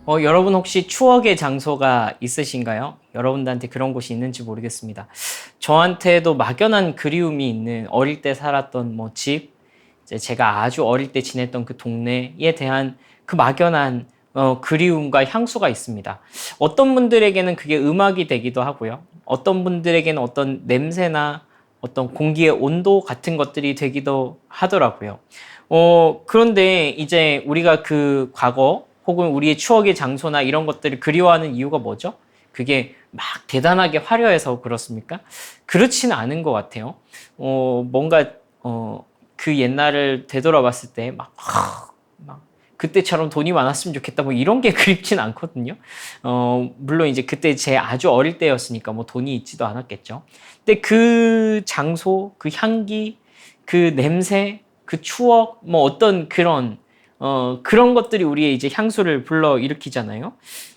여러분 혹시 추억의 장소가 있으신가요? 여러분들한테 그런 곳이 있는지 모르겠습니다. 저한테도 막연한 그리움이 있는 어릴 때 살았던 집, 이제 제가 아주 어릴 때 지냈던 그 동네에 대한 그 막연한 그리움과 향수가 있습니다. 어떤 분들에게는 그게 음악이 되기도 하고요. 어떤 분들에게는 어떤 냄새나 어떤 공기의 온도 같은 것들이 되기도 하더라고요. 그런데 이제 우리가 그 과거 혹은 우리의 추억의 장소나 이런 것들을 그리워하는 이유가 뭐죠? 그게 막 대단하게 화려해서 그렇습니까? 그렇지는 않은 것 같아요. 뭔가, 그 옛날을 되돌아봤을 때 막 그때처럼 돈이 많았으면 좋겠다 뭐 이런 게 그립진 않거든요. 물론 이제 그때 제 아주 어릴 때였으니까 뭐 돈이 있지도 않았겠죠. 근데 그 장소, 그 향기, 그 냄새, 그 추억, 뭐 어떤 그런 것들이 우리의 이제 향수를 불러 일으키잖아요.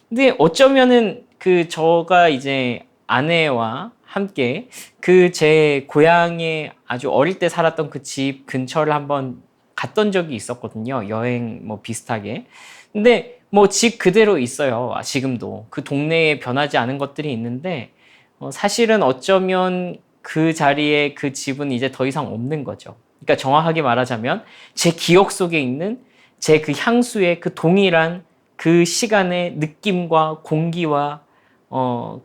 근데 어쩌면은 저가 이제 아내와 함께 그 제 고향에 아주 어릴 때 살았던 그 집 근처를 한번 갔던 적이 있었거든요. 여행 뭐 비슷하게. 근데 뭐 집 그대로 있어요. 지금도. 그 동네에 변하지 않은 것들이 있는데, 사실은 어쩌면 그 자리에 그 집은 이제 더 이상 없는 거죠. 그러니까 정확하게 말하자면 제 기억 속에 있는 제 그 향수의 그 동일한 그 시간의 느낌과 공기와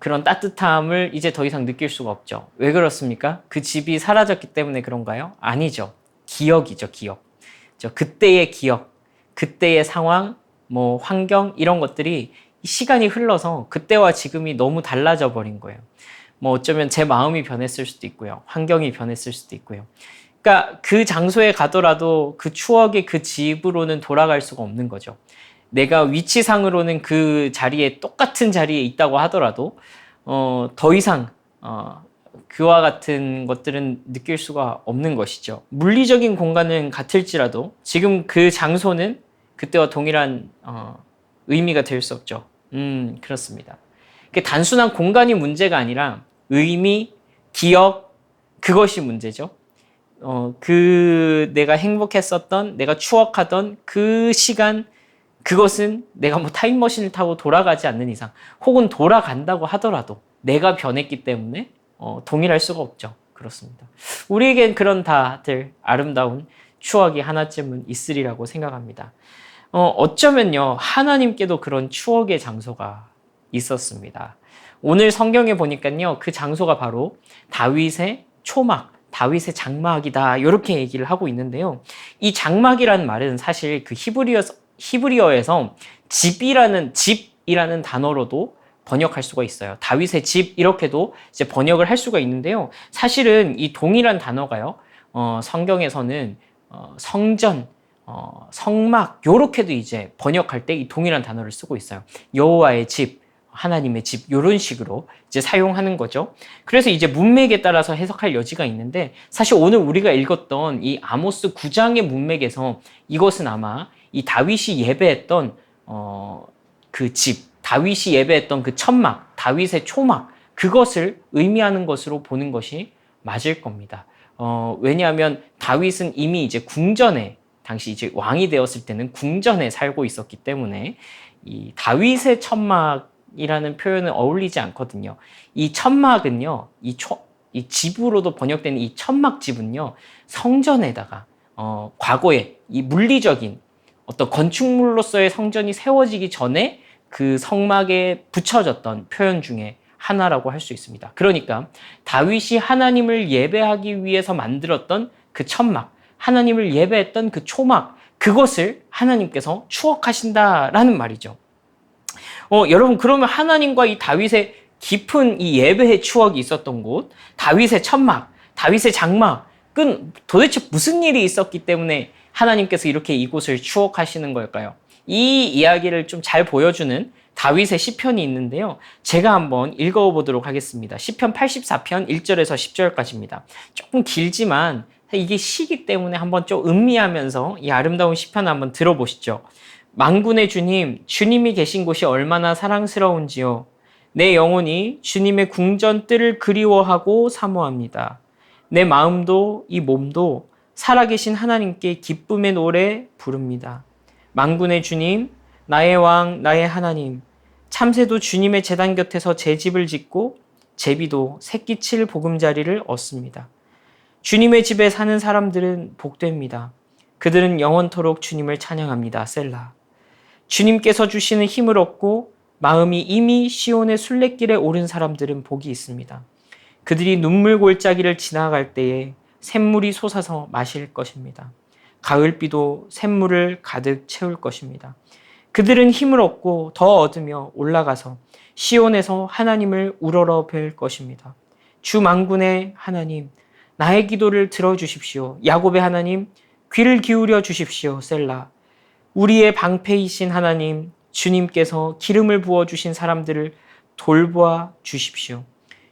그런 따뜻함을 이제 더 이상 느낄 수가 없죠. 왜 그렇습니까? 그 집이 사라졌기 때문에 그런가요? 아니죠. 기억이죠, 기억. 그때의 기억, 그때의 상황, 뭐 환경 이런 것들이 시간이 흘러서 그때와 지금이 너무 달라져 버린 거예요. 뭐 어쩌면 제 마음이 변했을 수도 있고요. 환경이 변했을 수도 있고요. 그러니까 그 장소에 가더라도 그 추억의 그 집으로는 돌아갈 수가 없는 거죠. 내가 위치상으로는 그 자리에 똑같은 자리에 있다고 하더라도 더 이상 그와 같은 것들은 느낄 수가 없는 것이죠. 물리적인 공간은 같을지라도 지금 그 장소는 그때와 동일한 의미가 될 수 없죠. 그렇습니다. 단순한 공간이 문제가 아니라 의미, 기억, 그것이 문제죠. 내가 행복했었던, 내가 추억하던 그 시간, 그것은 내가 뭐 타임머신을 타고 돌아가지 않는 이상, 혹은 돌아간다고 하더라도 내가 변했기 때문에 동일할 수가 없죠. 그렇습니다. 우리에겐 그런 다들 아름다운 추억이 하나쯤은 있으리라고 생각합니다. 어쩌면요, 하나님께도 그런 추억의 장소가 있었습니다. 오늘 성경에 보니까요, 그 장소가 바로 다윗의 초막, 다윗의 장막이다. 이렇게 얘기를 하고 있는데요. 이 장막이라는 말은 사실 그 히브리어에서 집이라는 단어로도 번역할 수가 있어요. 다윗의 집 이렇게도 이제 번역을 할 수가 있는데요. 사실은 이 동일한 단어가요. 성경에서는 성전, 성막 요렇게도 이제 번역할 때 이 동일한 단어를 쓰고 있어요. 여호와의 집, 하나님의 집 이런 식으로 이제 사용하는 거죠. 그래서 이제 문맥에 따라서 해석할 여지가 있는데 사실 오늘 우리가 읽었던 이 아모스 9장의 문맥에서 이것은 아마 이 다윗이 예배했던 그 집, 다윗이 예배했던 그 천막, 다윗의 초막 그것을 의미하는 것으로 보는 것이 맞을 겁니다. 왜냐하면 다윗은 이미 이제 궁전에 당시 이제 왕이 되었을 때는 궁전에 살고 있었기 때문에 이 다윗의 천막이라는 표현은 어울리지 않거든요. 이 천막은요, 이 집으로도 번역되는 이 천막 집은요, 성전에다가 과거에 이 물리적인 어떤 건축물로서의 성전이 세워지기 전에 그 성막에 붙여졌던 표현 중에 하나라고 할 수 있습니다. 그러니까 다윗이 하나님을 예배하기 위해서 만들었던 그 천막, 하나님을 예배했던 그 초막, 그것을 하나님께서 추억하신다라는 말이죠. 여러분 그러면 하나님과 이 다윗의 깊은 이 예배의 추억이 있었던 곳, 다윗의 천막, 다윗의 장막은 도대체 무슨 일이 있었기 때문에 하나님께서 이렇게 이곳을 추억하시는 걸까요? 이 이야기를 좀 잘 보여주는 다윗의 시편이 있는데요. 제가 한번 읽어보도록 하겠습니다. 시편 84편 1절에서 10절까지입니다. 조금 길지만 이게 시기 때문에 한번 좀 음미하면서 이 아름다운 시편을 한번 들어보시죠. 만군의 주님, 주님이 계신 곳이 얼마나 사랑스러운지요. 내 영혼이 주님의 궁전 뜰을 그리워하고 사모합니다. 내 마음도 이 몸도 살아계신 하나님께 기쁨의 노래 부릅니다. 만군의 주님, 나의 왕, 나의 하나님. 참새도 주님의 제단 곁에서 제 집을 짓고 제비도 새끼칠 보금자리를 얻습니다. 주님의 집에 사는 사람들은 복됩니다. 그들은 영원토록 주님을 찬양합니다. 셀라. 주님께서 주시는 힘을 얻고 마음이 이미 시온의 순례길에 오른 사람들은 복이 있습니다. 그들이 눈물 골짜기를 지나갈 때에 샘물이 솟아서 마실 것입니다. 가을비도 샘물을 가득 채울 것입니다. 그들은 힘을 얻고 더 얻으며 올라가서 시온에서 하나님을 우러러 뵐 것입니다. 주 만군의 하나님, 나의 기도를 들어주십시오. 야곱의 하나님, 귀를 기울여 주십시오. 셀라. 우리의 방패이신 하나님, 주님께서 기름을 부어주신 사람들을 돌보아 주십시오.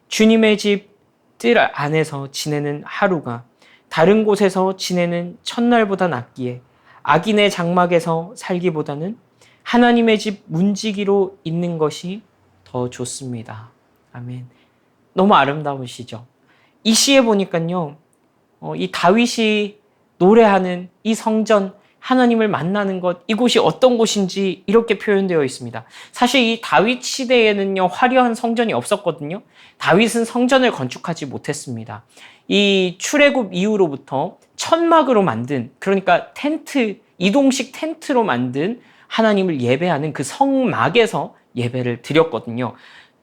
주님의 집 뜰 안에서 지내는 하루가 다른 곳에서 지내는 첫날보다 낫기에 악인의 장막에서 살기보다는 하나님의 집 문지기로 있는 것이 더 좋습니다. 아멘. 너무 아름다우시죠? 이 시에 보니까요, 이 다윗이 노래하는 이 성전, 하나님을 만나는 것, 이곳이 어떤 곳인지 이렇게 표현되어 있습니다. 사실 이 다윗 시대에는요, 화려한 성전이 없었거든요. 다윗은 성전을 건축하지 못했습니다. 이 출애굽 이후로부터 천막으로 만든, 그러니까 텐트, 이동식 텐트로 만든 하나님을 예배하는 그 성막에서 예배를 드렸거든요.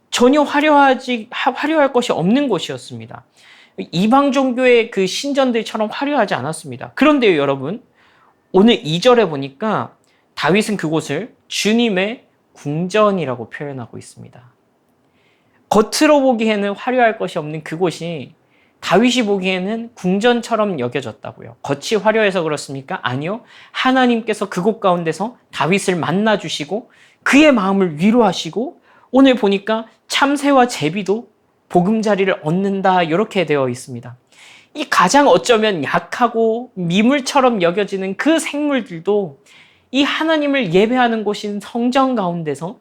전혀 화려할 것이 없는 곳이었습니다. 이방 종교의 그 신전들처럼 화려하지 않았습니다. 그런데요, 여러분, 오늘 2절에 보니까 다윗은 그곳을 주님의 궁전이라고 표현하고 있습니다. 겉으로 보기에는 화려할 것이 없는 그곳이 다윗이 보기에는 궁전처럼 여겨졌다고요. 겉이 화려해서 그렇습니까? 아니요. 하나님께서 그곳 가운데서 다윗을 만나주시고 그의 마음을 위로하시고 오늘 보니까 참새와 제비도 보금자리를 얻는다 이렇게 되어 있습니다. 이 가장 어쩌면 약하고 미물처럼 여겨지는 그 생물들도 이 하나님을 예배하는 곳인 성전 가운데서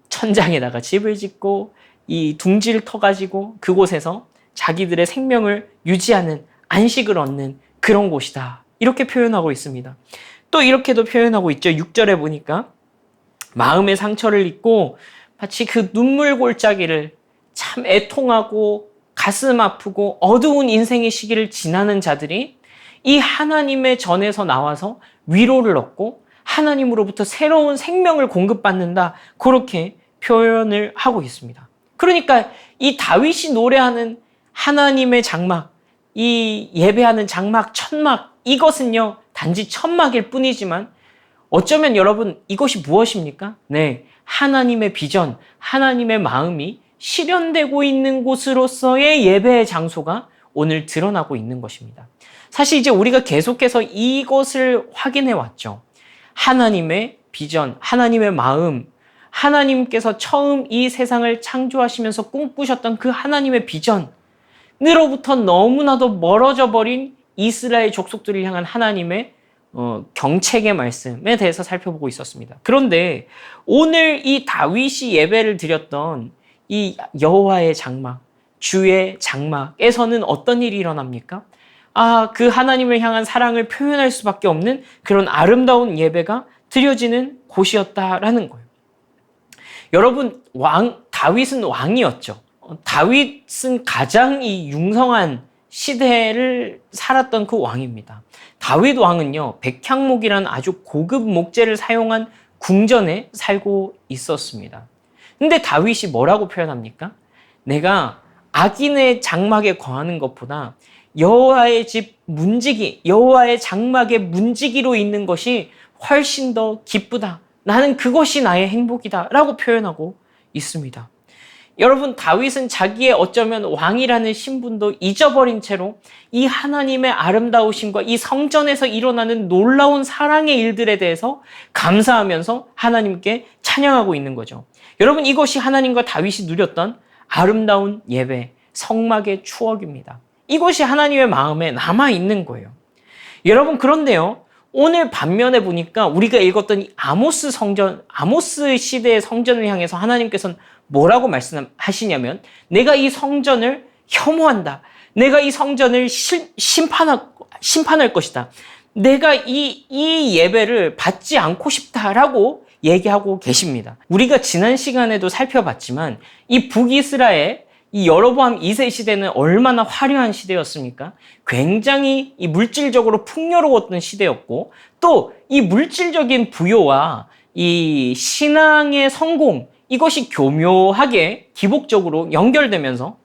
천장에다가 집을 짓고 이 둥지를 터가지고 그곳에서 자기들의 생명을 유지하는 안식을 얻는 그런 곳이다. 이렇게 표현하고 있습니다. 또 이렇게도 표현하고 있죠. 6절에 보니까 마음의 상처를 입고 마치 그 눈물 골짜기를 참 애통하고 가슴 아프고 어두운 인생의 시기를 지나는 자들이 이 하나님의 전에서 나와서 위로를 얻고 하나님으로부터 새로운 생명을 공급받는다. 그렇게 표현을 하고 있습니다. 그러니까 이 다윗이 노래하는 하나님의 장막, 이 예배하는 장막, 천막, 이것은요, 단지 천막일 뿐이지만 어쩌면 여러분 이것이 무엇입니까? 네, 하나님의 비전, 하나님의 마음이 실현되고 있는 곳으로서의 예배의 장소가 오늘 드러나고 있는 것입니다. 사실 이제 우리가 계속해서 이것을 확인해 왔죠. 하나님의 비전, 하나님의 마음, 하나님께서 처음 이 세상을 창조하시면서 꿈꾸셨던 그 하나님의 비전으로부터 너무나도 멀어져 버린 이스라엘 족속들을 향한 하나님의 경책의 말씀에 대해서 살펴보고 있었습니다. 그런데 오늘 이 다윗이 예배를 드렸던 이 여호와의 장막, 주의 장막에서는 어떤 일이 일어납니까? 그 하나님을 향한 사랑을 표현할 수밖에 없는 그런 아름다운 예배가 드려지는 곳이었다라는 거예요. 여러분, 다윗은 왕이었죠. 다윗은 가장 이 융성한 시대를 살았던 그 왕입니다. 다윗 왕은요, 백향목이라는 아주 고급 목재를 사용한 궁전에 살고 있었습니다. 근데 다윗이 뭐라고 표현합니까? 내가 악인의 장막에 거하는 것보다 여호와의 집 문지기, 여호와의 장막의 문지기로 있는 것이 훨씬 더 기쁘다. 나는 그것이 나의 행복이다. 라고 표현하고 있습니다. 여러분, 다윗은 자기의 어쩌면 왕이라는 신분도 잊어버린 채로 이 하나님의 아름다우심과 이 성전에서 일어나는 놀라운 사랑의 일들에 대해서 감사하면서 하나님께 찬양하고 있는 거죠. 여러분, 이것이 하나님과 다윗이 누렸던 아름다운 예배, 성막의 추억입니다. 이것이 하나님의 마음에 남아있는 거예요. 여러분, 그런데요, 오늘 반면에 보니까 우리가 읽었던 이 아모스 시대의 성전을 향해서 하나님께서는 뭐라고 말씀하시냐면, 내가 이 성전을 혐오한다. 내가 이 성전을 심판할 것이다. 내가 이 예배를 받지 않고 싶다라고 얘기하고 계십니다. 우리가 지난 시간에도 살펴봤지만 이 북이스라엘, 이 여로보암 2세 시대는 얼마나 화려한 시대였습니까? 굉장히 이 물질적으로 풍요로웠던 시대였고, 또 이 물질적인 부요와 이 신앙의 성공, 이것이 교묘하게 기복적으로 연결되면서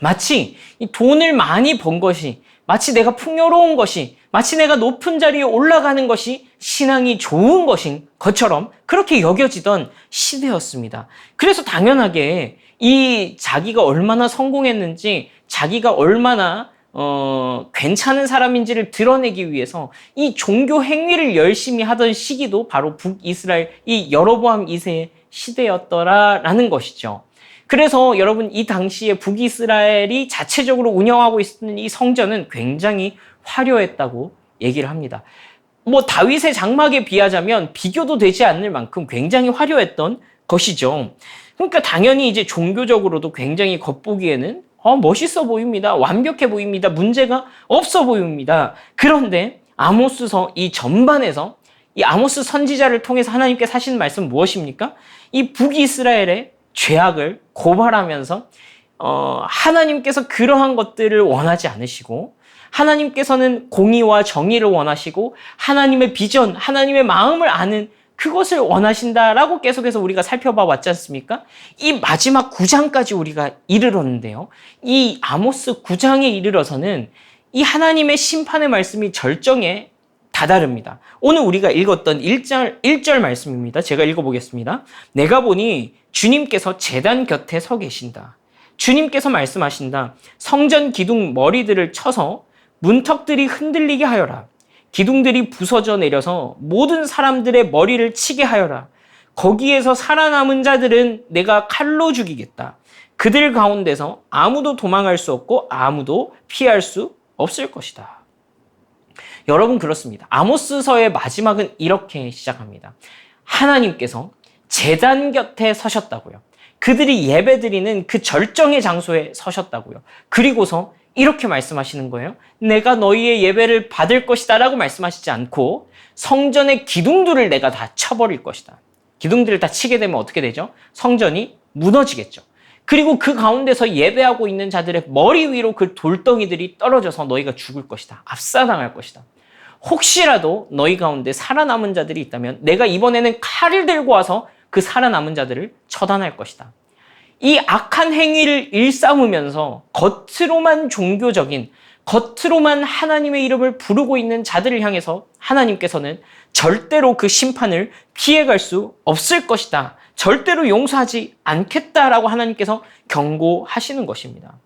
마치 이 돈을 많이 번 것이, 마치 내가 풍요로운 것이, 마치 내가 높은 자리에 올라가는 것이 신앙이 좋은 것인 것처럼 그렇게 여겨지던 시대였습니다. 그래서 당연하게 이 자기가 얼마나 성공했는지, 자기가 얼마나 괜찮은 사람인지를 드러내기 위해서 이 종교 행위를 열심히 하던 시기도 바로 북이스라엘 이 여로보암 2세의 시대였더라라는 것이죠. 그래서 여러분, 이 당시에 북이스라엘이 자체적으로 운영하고 있었던 이 성전은 굉장히 화려했다고 얘기를 합니다. 뭐 다윗의 장막에 비하자면 비교도 되지 않을 만큼 굉장히 화려했던 것이죠. 그러니까 당연히 이제 종교적으로도 굉장히 겉보기에는 멋있어 보입니다. 완벽해 보입니다. 문제가 없어 보입니다. 그런데 아모스서 이 전반에서 이 아모스 선지자를 통해서 하나님께서 하신 말씀은 무엇입니까? 이 북이스라엘의 죄악을 고발하면서 하나님께서 그러한 것들을 원하지 않으시고, 하나님께서는 공의와 정의를 원하시고 하나님의 비전, 하나님의 마음을 아는 그것을 원하신다라고 계속해서 우리가 살펴봐 왔지 않습니까? 이 마지막 9장까지 우리가 이르렀는데요. 이 아모스 9장에 이르러서는 이 하나님의 심판의 말씀이 절정에 다다릅니다. 오늘 우리가 읽었던 1절 말씀입니다. 제가 읽어보겠습니다. 내가 보니 주님께서 제단 곁에 서 계신다. 주님께서 말씀하신다. 성전 기둥 머리들을 쳐서 문턱들이 흔들리게 하여라. 기둥들이 부서져 내려서 모든 사람들의 머리를 치게 하여라. 거기에서 살아남은 자들은 내가 칼로 죽이겠다. 그들 가운데서 아무도 도망할 수 없고 아무도 피할 수 없을 것이다. 여러분, 그렇습니다. 아모스서의 마지막은 이렇게 시작합니다. 하나님께서 제단 곁에 서셨다고요. 그들이 예배드리는 그 절정의 장소에 서셨다고요. 그리고서 이렇게 말씀하시는 거예요. 내가 너희의 예배를 받을 것이다 라고 말씀하시지 않고 성전의 기둥들을 내가 다 쳐버릴 것이다. 기둥들을 다 치게 되면 어떻게 되죠? 성전이 무너지겠죠. 그리고 그 가운데서 예배하고 있는 자들의 머리 위로 그 돌덩이들이 떨어져서 너희가 죽을 것이다. 압사당할 것이다. 혹시라도 너희 가운데 살아남은 자들이 있다면 내가 이번에는 칼을 들고 와서 그 살아남은 자들을 처단할 것이다. 이 악한 행위를 일삼으면서 겉으로만 종교적인, 겉으로만 하나님의 이름을 부르고 있는 자들을 향해서 하나님께서는 절대로 그 심판을 피해갈 수 없을 것이다. 절대로 용서하지 않겠다라고 하나님께서 경고하시는 것입니다.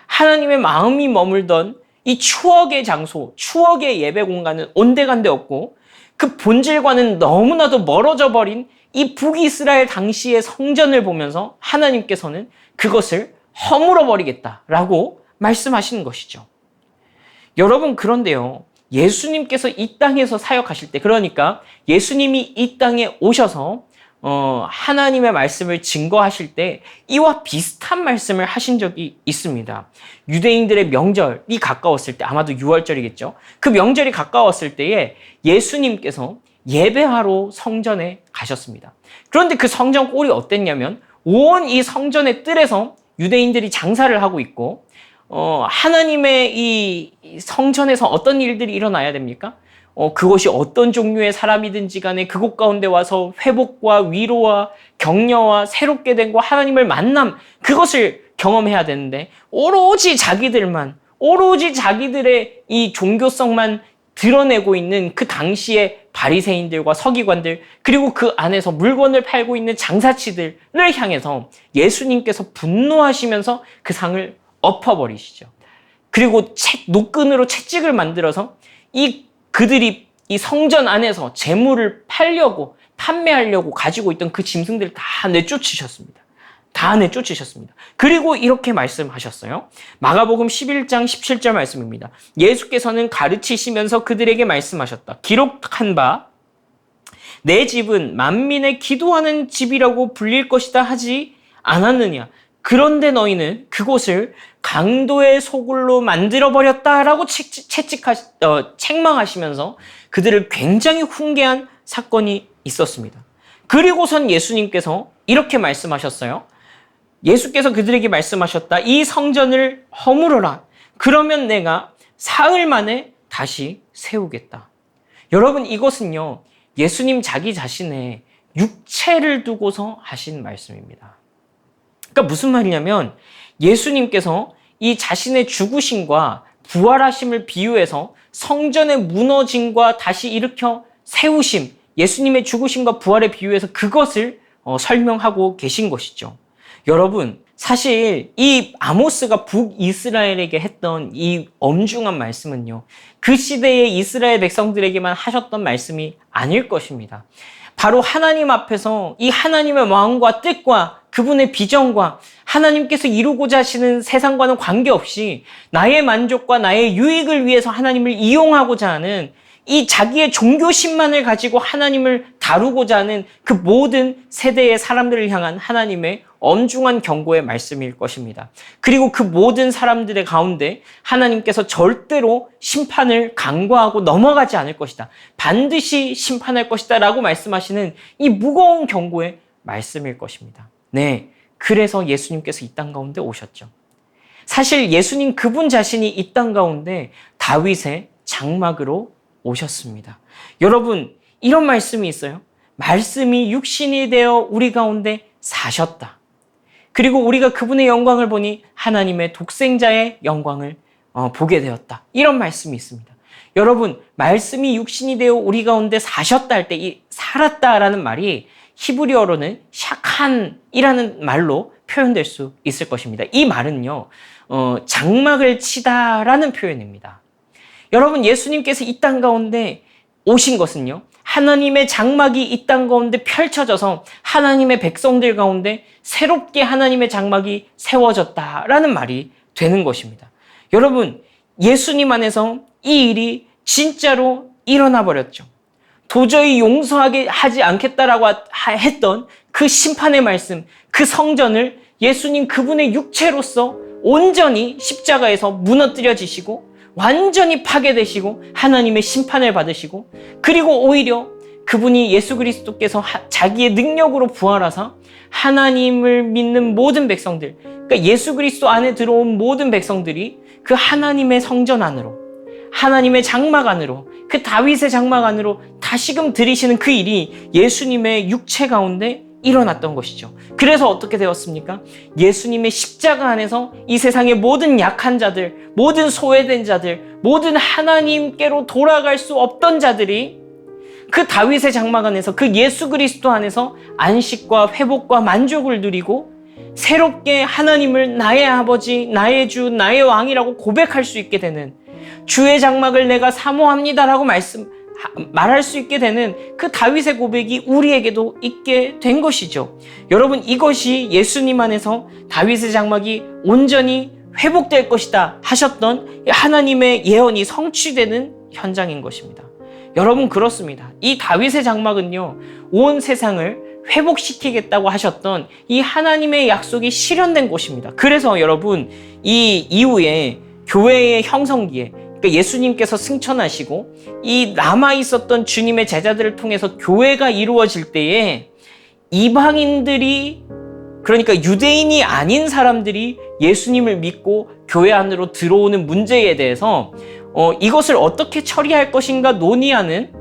하나님의 마음이 머물던 이 추억의 장소, 추억의 예배 공간은 온데간데 없고 그 본질과는 너무나도 멀어져 버린 이 북이스라엘 당시의 성전을 보면서 하나님께서는 그것을 허물어 버리겠다라고 말씀하시는 것이죠. 여러분, 그런데요, 예수님께서 이 땅에서 사역하실 때, 그러니까 예수님이 이 땅에 오셔서 하나님의 말씀을 증거하실 때 이와 비슷한 말씀을 하신 적이 있습니다. 유대인들의 명절이 가까웠을 때, 아마도 6월절이겠죠. 그 명절이 가까웠을 때에 예수님께서 예배하러 성전에 가셨습니다. 그런데 그 성전 꼴이 어땠냐면 온 이 성전의 뜰에서 유대인들이 장사를 하고 있고 하나님의 이 성전에서 어떤 일들이 일어나야 됩니까? 그것이 어떤 종류의 사람이든지 간에 그곳 가운데 와서 회복과 위로와 격려와 새롭게 된 거 하나님을 만남, 그것을 경험해야 되는데 오로지 자기들의 이 종교성만 드러내고 있는 그 당시의 바리새인들과 서기관들, 그리고 그 안에서 물건을 팔고 있는 장사치들을 향해서 예수님께서 분노하시면서 그 상을 엎어버리시죠. 그리고 노끈으로 채찍을 만들어서 그들이 이 성전 안에서 재물을 판매하려고 가지고 있던 그 짐승들을 다 내쫓으셨습니다. 그리고 이렇게 말씀하셨어요. 마가복음 11장 17절 말씀입니다. 예수께서는 가르치시면서 그들에게 말씀하셨다. 기록한 바 내 집은 만민의 기도하는 집이라고 불릴 것이다 하지 않았느냐. 그런데 너희는 그곳을 강도의 소굴로 만들어버렸다라고 책망하시면서 그들을 굉장히 훈계한 사건이 있었습니다. 그리고선 예수님께서 이렇게 말씀하셨어요. 예수께서 그들에게 말씀하셨다. 이 성전을 허물어라. 그러면 내가 사흘 만에 다시 세우겠다. 여러분, 이것은요, 예수님 자기 자신의 육체를 두고서 하신 말씀입니다. 그러니까 무슨 말이냐면 예수님께서 이 자신의 죽으심과 부활하심을 비유해서 성전의 무너짐과 다시 일으켜 세우심, 예수님의 죽으심과 부활에 비유해서 그것을 설명하고 계신 것이죠. 여러분, 사실 이 아모스가 북이스라엘에게 했던 이 엄중한 말씀은요, 그 시대의 이스라엘 백성들에게만 하셨던 말씀이 아닐 것입니다. 바로 하나님 앞에서 이 하나님의 마음과 뜻과 그분의 비전과 하나님께서 이루고자 하시는 세상과는 관계없이 나의 만족과 나의 유익을 위해서 하나님을 이용하고자 하는 이 자기의 종교심만을 가지고 하나님을 다루고자 하는 그 모든 세대의 사람들을 향한 하나님의 엄중한 경고의 말씀일 것입니다. 그리고 그 모든 사람들의 가운데 하나님께서 절대로 심판을 간과하고 넘어가지 않을 것이다. 반드시 심판할 것이다 라고 말씀하시는 이 무거운 경고의 말씀일 것입니다. 네, 그래서 예수님께서 이 땅 가운데 오셨죠. 사실 예수님 그분 자신이 이 땅 가운데 다윗의 장막으로 오셨습니다. 여러분, 이런 말씀이 있어요. 말씀이 육신이 되어 우리 가운데 사셨다. 그리고 우리가 그분의 영광을 보니 하나님의 독생자의 영광을 보게 되었다. 이런 말씀이 있습니다. 여러분, 말씀이 육신이 되어 우리 가운데 사셨다 할 때 이 살았다라는 말이 히브리어로는 샤칸이라는 말로 표현될 수 있을 것입니다. 이 말은요, 장막을 치다라는 표현입니다. 여러분, 예수님께서 이 땅 가운데 오신 것은요, 하나님의 장막이 이 땅 가운데 펼쳐져서 하나님의 백성들 가운데 새롭게 하나님의 장막이 세워졌다라는 말이 되는 것입니다. 여러분, 예수님 안에서 이 일이 진짜로 일어나 버렸죠. 도저히 하지 않겠다라고 했던 그 심판의 말씀, 그 성전을 예수님 그분의 육체로서 온전히 십자가에서 무너뜨려지시고 완전히 파괴되시고 하나님의 심판을 받으시고, 그리고 오히려 그분이 예수 그리스도께서 자기의 능력으로 부활하사 하나님을 믿는 모든 백성들, 그러니까 예수 그리스도 안에 들어온 모든 백성들이 그 하나님의 성전 안으로, 하나님의 장막 안으로, 그 다윗의 장막 안으로 다시금 들이시는 그 일이 예수님의 육체 가운데 일어났던 것이죠. 그래서 어떻게 되었습니까? 예수님의 십자가 안에서 이 세상의 모든 약한 자들, 모든 소외된 자들, 모든 하나님께로 돌아갈 수 없던 자들이 그 다윗의 장막 안에서, 그 예수 그리스도 안에서 안식과 회복과 만족을 누리고 새롭게 하나님을 나의 아버지, 나의 주, 나의 왕이라고 고백할 수 있게 되는, 주의 장막을 내가 사모합니다라고 말할 수 있게 되는 그 다윗의 고백이 우리에게도 있게 된 것이죠. 여러분, 이것이 예수님 안에서 다윗의 장막이 온전히 회복될 것이다 하셨던 하나님의 예언이 성취되는 현장인 것입니다. 여러분, 그렇습니다. 이 다윗의 장막은요, 온 세상을 회복시키겠다고 하셨던 이 하나님의 약속이 실현된 곳입니다. 그래서 여러분, 이 이후에 교회의 형성기에, 그러니까 예수님께서 승천하시고 이 남아있었던 주님의 제자들을 통해서 교회가 이루어질 때에 이방인들이, 그러니까 유대인이 아닌 사람들이 예수님을 믿고 교회 안으로 들어오는 문제에 대해서 이것을 어떻게 처리할 것인가 논의하는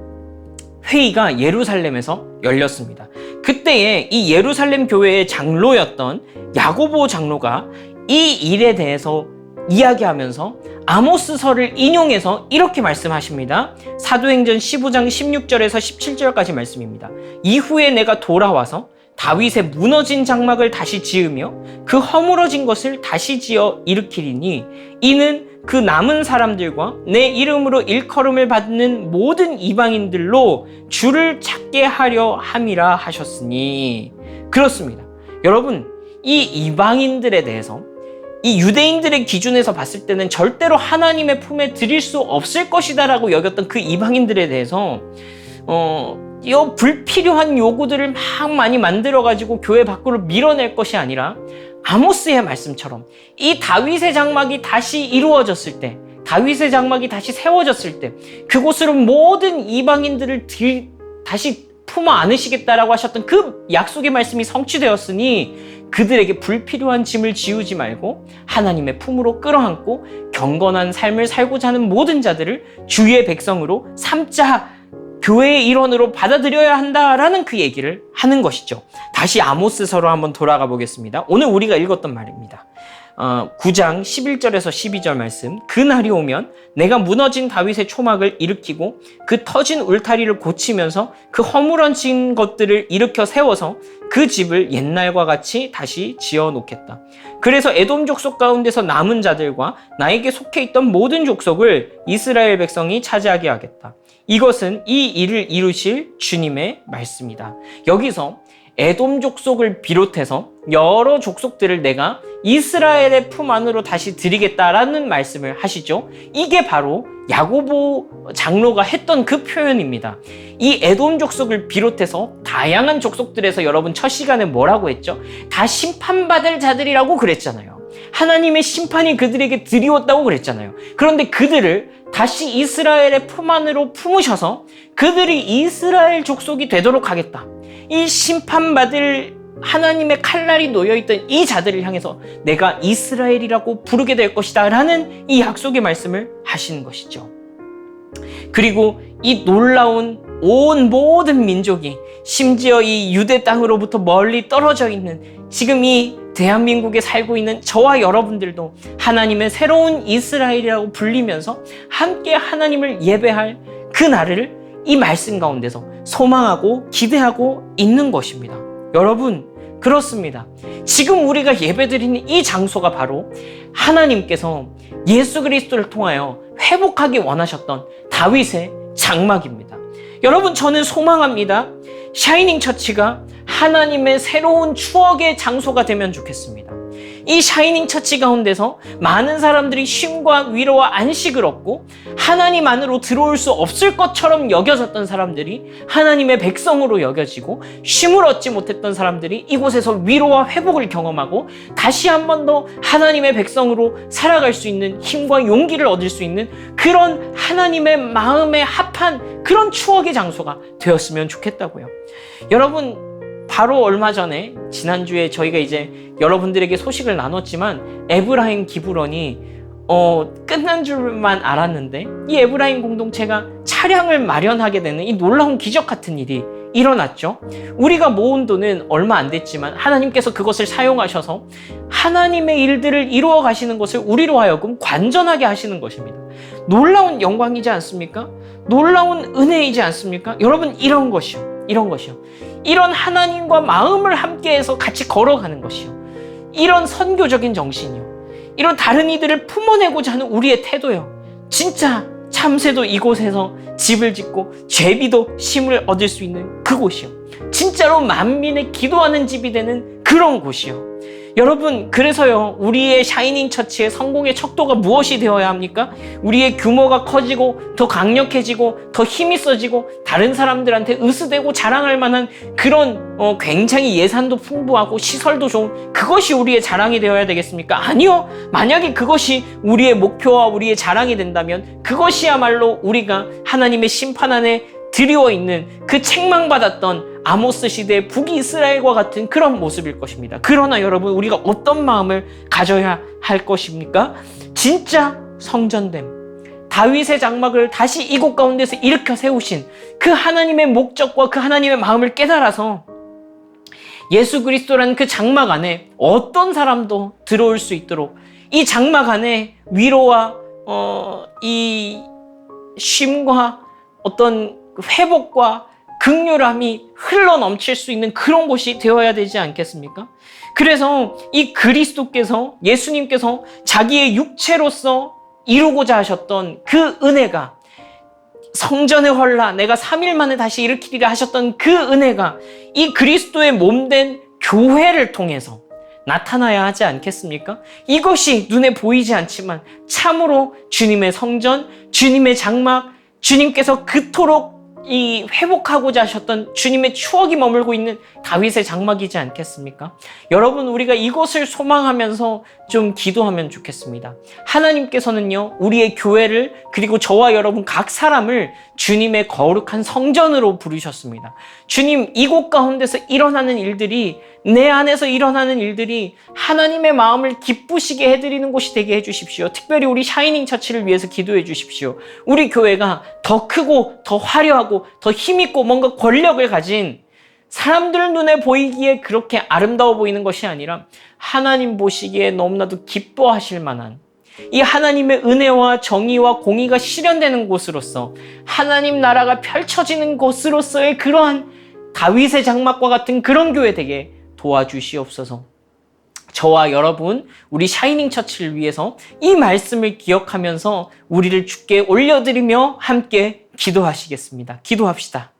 회의가 예루살렘에서 열렸습니다. 그때에 이 예루살렘 교회의 장로였던 야고보 장로가 이 일에 대해서 이야기하면서 아모스서를 인용해서 이렇게 말씀하십니다. 사도행전 15장 16절에서 17절까지 말씀입니다. 이후에 내가 돌아와서 다윗의 무너진 장막을 다시 지으며 그 허물어진 것을 다시 지어 일으키리니 이는 그 남은 사람들과 내 이름으로 일컬음을 받는 모든 이방인들로 주를 찾게 하려 함이라 하셨으니. 그렇습니다. 여러분, 이 이방인들에 대해서 이 유대인들의 기준에서 봤을 때는 절대로 하나님의 품에 들일 수 없을 것이다라고 여겼던 그 이방인들에 대해서 이 불필요한 요구들을 막 많이 만들어가지고 교회 밖으로 밀어낼 것이 아니라 아모스의 말씀처럼 이 다윗의 장막이 다시 이루어졌을 때, 다윗의 장막이 다시 세워졌을 때 그곳으로 모든 이방인들을 다시 품어 안으시겠다라고 하셨던 그 약속의 말씀이 성취되었으니 그들에게 불필요한 짐을 지우지 말고 하나님의 품으로 끌어안고 경건한 삶을 살고자 하는 모든 자들을 주의 백성으로 삼자, 교회의 일원으로 받아들여야 한다라는 그 얘기를 하는 것이죠. 다시 아모스서로 한번 돌아가 보겠습니다. 오늘 우리가 읽었던 말입니다. 9장 11절에서 12절 말씀. 그날이 오면 내가 무너진 다윗의 초막을 일으키고 그 터진 울타리를 고치면서 그 허물어진 것들을 일으켜 세워서 그 집을 옛날과 같이 다시 지어 놓겠다. 그래서 에돔 족속 가운데서 남은 자들과 나에게 속해 있던 모든 족속을 이스라엘 백성이 차지하게 하겠다. 이것은 이 일을 이루실 주님의 말씀이다. 여기서 에돔 족속을 비롯해서 여러 족속들을 내가 이스라엘의 품 안으로 다시 드리겠다라는 말씀을 하시죠. 이게 바로 야고보 장로가 했던 그 표현입니다. 이 에돔 족속을 비롯해서 다양한 족속들에서 여러분 첫 시간에 뭐라고 했죠? 다 심판받을 자들이라고 그랬잖아요. 하나님의 심판이 그들에게 드리웠다고 그랬잖아요. 그런데 그들을 다시 이스라엘의 품 안으로 품으셔서 그들이 이스라엘 족속이 되도록 하겠다. 이 심판받을 하나님의 칼날이 놓여있던 이 자들을 향해서 내가 이스라엘이라고 부르게 될 것이다 라는 이 약속의 말씀을 하시는 것이죠. 그리고 이 놀라운 온 모든 민족이 심지어 이 유대 땅으로부터 멀리 떨어져 있는 지금 이 대한민국에 살고 있는 저와 여러분들도 하나님의 새로운 이스라엘이라고 불리면서 함께 하나님을 예배할 그 날을 이 말씀 가운데서 소망하고 기대하고 있는 것입니다. 여러분, 그렇습니다. 지금 우리가 예배드리는 이 장소가 바로 하나님께서 예수 그리스도를 통하여 회복하기 원하셨던 다윗의 장막입니다. 여러분, 저는 소망합니다. 샤이닝 처치가 하나님의 새로운 추억의 장소가 되면 좋겠습니다. 이 샤이닝 처치 가운데서 많은 사람들이 쉼과 위로와 안식을 얻고 하나님 안으로 들어올 수 없을 것처럼 여겨졌던 사람들이 하나님의 백성으로 여겨지고 쉼을 얻지 못했던 사람들이 이곳에서 위로와 회복을 경험하고 다시 한 번 더 하나님의 백성으로 살아갈 수 있는 힘과 용기를 얻을 수 있는 그런 하나님의 마음에 합한 그런 추억의 장소가 되었으면 좋겠다고요. 여러분, 바로 얼마 전에 지난주에 저희가 이제 여러분들에게 소식을 나눴지만 에브라임 기브론이 끝난 줄만 알았는데 이 에브라임 공동체가 차량을 마련하게 되는 이 놀라운 기적 같은 일이 일어났죠. 우리가 모은 돈은 얼마 안 됐지만 하나님께서 그것을 사용하셔서 하나님의 일들을 이루어 가시는 것을 우리로 하여금 관전하게 하시는 것입니다. 놀라운 영광이지 않습니까? 놀라운 은혜이지 않습니까? 여러분, 이런 것이요. 이런 하나님과 마음을 함께해서 같이 걸어가는 것이요. 이런 선교적인 정신이요. 이런 다른 이들을 품어내고자 하는 우리의 태도요. 진짜 참새도 이곳에서 집을 짓고 죄비도 쉼을 얻을 수 있는 그곳이요. 진짜로 만민의 기도하는 집이 되는 그런 곳이요. 여러분, 그래서요, 우리의 샤이닝 처치의 성공의 척도가 무엇이 되어야 합니까? 우리의 규모가 커지고 더 강력해지고 더 힘이 써지고 다른 사람들한테 으스대고 자랑할 만한 그런 굉장히 예산도 풍부하고 시설도 좋은 그것이 우리의 자랑이 되어야 되겠습니까? 아니요. 만약에 그것이 우리의 목표와 우리의 자랑이 된다면 그것이야말로 우리가 하나님의 심판 안에 드리워 있는 그 책망받았던 아모스 시대의 북이스라엘과 같은 그런 모습일 것입니다. 그러나 여러분, 우리가 어떤 마음을 가져야 할 것입니까? 진짜 성전됨, 다윗의 장막을 다시 이곳 가운데서 일으켜 세우신 그 하나님의 목적과 그 하나님의 마음을 깨달아서 예수 그리스도라는 그 장막 안에 어떤 사람도 들어올 수 있도록 이 장막 안에 위로와 이 쉼과 어떤 회복과 긍휼함이 흘러넘칠 수 있는 그런 곳이 되어야 되지 않겠습니까? 그래서 이 그리스도께서, 예수님께서 자기의 육체로서 이루고자 하셨던 그 은혜가, 성전의 헐라 내가 3일 만에 다시 일으키리라 하셨던 그 은혜가 이 그리스도의 몸된 교회를 통해서 나타나야 하지 않겠습니까? 이것이 눈에 보이지 않지만 참으로 주님의 성전, 주님의 장막, 주님께서 그토록 이 회복하고자 하셨던 주님의 추억이 머물고 있는 다윗의 장막이지 않겠습니까? 여러분, 우리가 이것을 소망하면서 좀 기도하면 좋겠습니다. 하나님께서는요, 우리의 교회를, 그리고 저와 여러분 각 사람을 주님의 거룩한 성전으로 부르셨습니다. 주님, 이곳 가운데서 일어나는 일들이, 내 안에서 일어나는 일들이 하나님의 마음을 기쁘시게 해드리는 곳이 되게 해주십시오. 특별히 우리 샤이닝 처치를 위해서 기도해 주십시오. 우리 교회가 더 크고 더 화려하고 더 힘있고 뭔가 권력을 가진, 사람들 눈에 보이기에 그렇게 아름다워 보이는 것이 아니라 하나님 보시기에 너무나도 기뻐하실 만한, 이 하나님의 은혜와 정의와 공의가 실현되는 곳으로서, 하나님 나라가 펼쳐지는 곳으로서의 그러한 다윗의 장막과 같은 그런 교회 되게 도와주시옵소서. 저와 여러분, 우리 샤이닝 처치를 위해서 이 말씀을 기억하면서 우리를 주께 올려드리며 함께 기도하시겠습니다. 기도합시다.